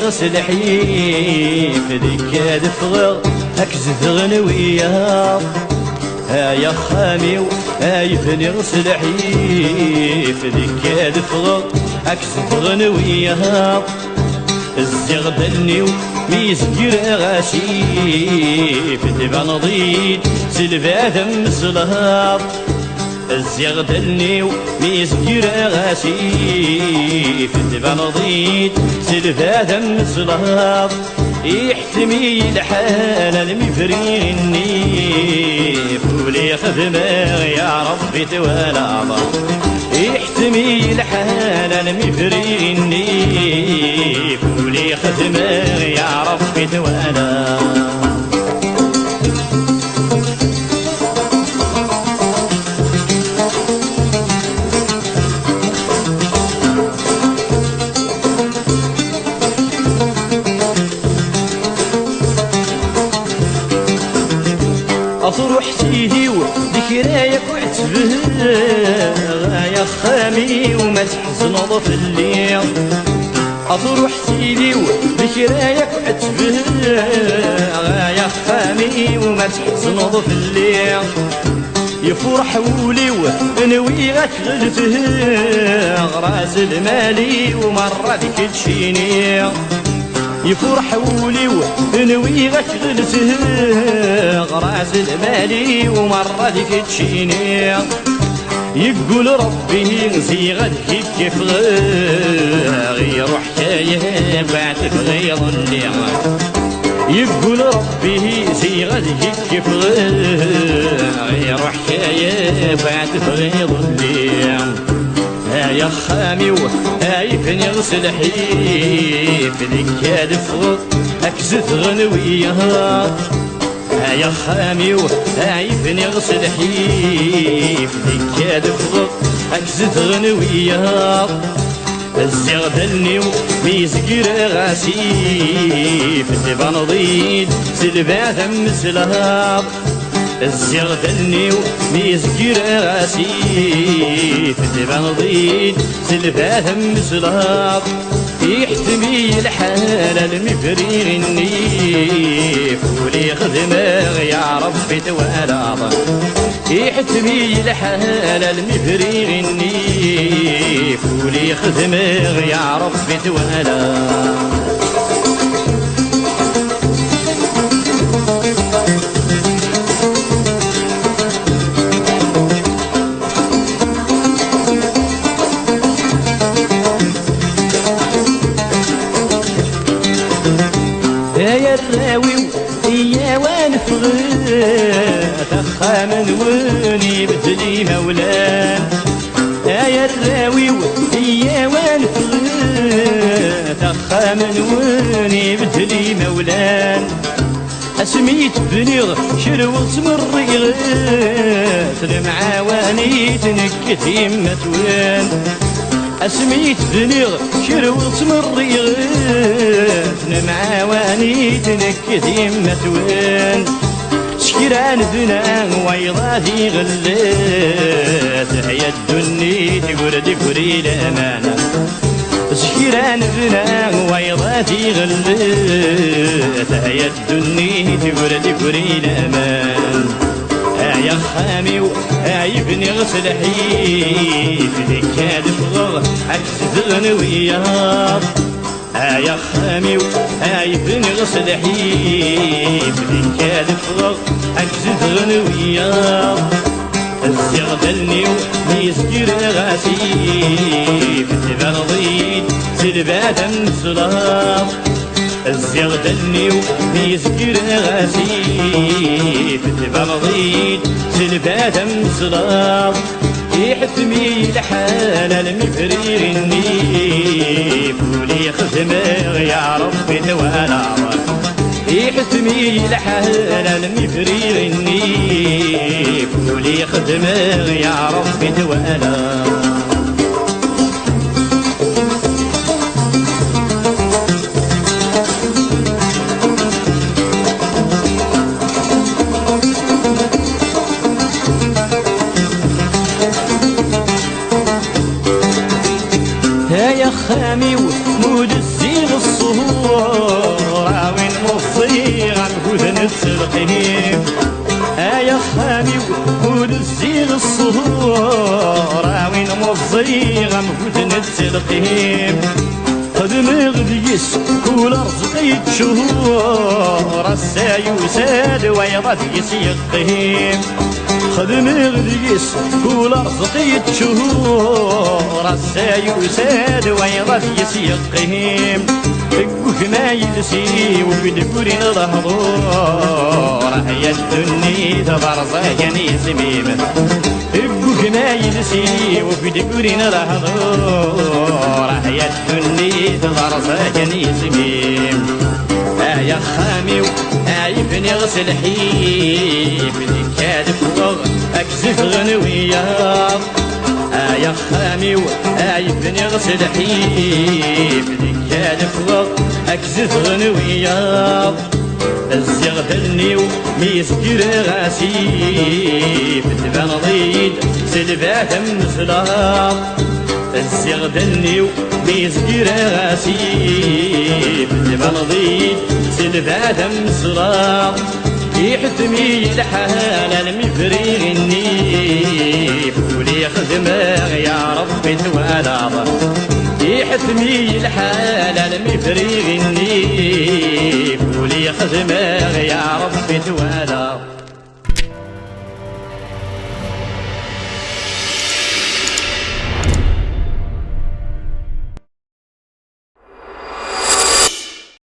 غسل حيف ذيك دفغر أكزث غنوية يا خامي يفني غسل حيف ذيك دفغر أكزث غنوية الزغ دلني وميزجر غاشيف دبا نضيد سلفا ذم سلهاب الزغ دلني وميزجر غاشيف دبا نضيد سلفا ذم سلهاب يحتمي الحال المفريني فولي خدمة يا ربي توالى يحتمي الحال المفريني فولي خدمة يا ربي توالى أصرح سيدي وذكرايك وعتبه يا خامي وما تحزن ضف الليل أصرح سيدي وذكرايك وعتبه يا خامي وما تحزن ضف الليل يفرح ولي ونوي غتغلفه غراس المالي ومرة ذيك تشيني يفرح ولي ونوي غتغلسه غراس المالي ومرة ديك تشيني يقول ربي نزي غدك كيف غير حكايه بعد غير اللي يقول ربي زي غدك كيف غير حكايه بعد غير اللي يا خامي وهايفني غسل حيف ذيك دفغ أكزث غنوية يا خامي وهايفني غسل حيف ذيك دفغ أكزث غنوية الزغ دلني وميزقر غاسيف دبا نضيد سلبا ثم سلهاب الزغ دلني وميزقر غاسيف دبا نضيد سلبا ثم سلهاب يحتمي الحال المفريغني فولي خدمة يا ربي توالى يحتمي الحال المفريغني فولي خدمة يا ربي توالى يا الراوي يا وانفغ تخامن وني بدلي مولان يا الراوي يا وانفغ تخامن وني بدلي مولان اسميت بنيغ شروط مريغ المعاواني تنكت يمة وين اسميت بنيغ شروط مريغ معاواني تنكت يمة وين شكران بنا ويضاتي غلات هي الدني تقول دكري الأمانة شكران بنا ويضاتي غلات هي الدني تقول دكري الأمان يا خامي وعيبني غسل حيف ذيك دفغر عكس غنوية يا خامي وعيبني غسل حيف ذيك دفغر عكس غنوية الزغ دلني وميزجر غاسيف دبا نضيد سلبا دم سلام الزغ دلني وميزجر غاسيف دبا نضيد سلبا دم سلام يحتمي الحال المفريغني فولي خدمة يا ربي توالى يحتمي الحال المفريغني فولي خدمة يا ربي توالى يا خامي ومود الزيغ الصهور نتسلقيه يا خامي ود الزيغ الصهور وين موزي غنفوت نتسلقيه خدم غديس كل رزقي شهور الساي وساد ويضا يسيقهم خدم غديس كل رزقي شهور الساي وساد ويضا يسيقهم دقوك ما يلسي وبدقورين ظهور هيا الدني تبرزا يعني سميم دقوك ما يلسي وبدقورين ظهور هيا الدني تبرزا يعني سميم يا خامي عيبني غسل حيب كادف وغ اكزف غنوياض يا خامي عيبني غسل حيب كادف وغ اكزف غنوياض الزغ دلني وميسكر غاسيب تبان ضيد سلبات مزلاط الزغ دلني وميسكر غاسيب تبان ضيد سلبات مزلاط يحتمي الحال المفريغ النيف ولي خدمه يا ربي توالى يحتمي الحال المفريغ النيف ولي خدمه يا ربي توالى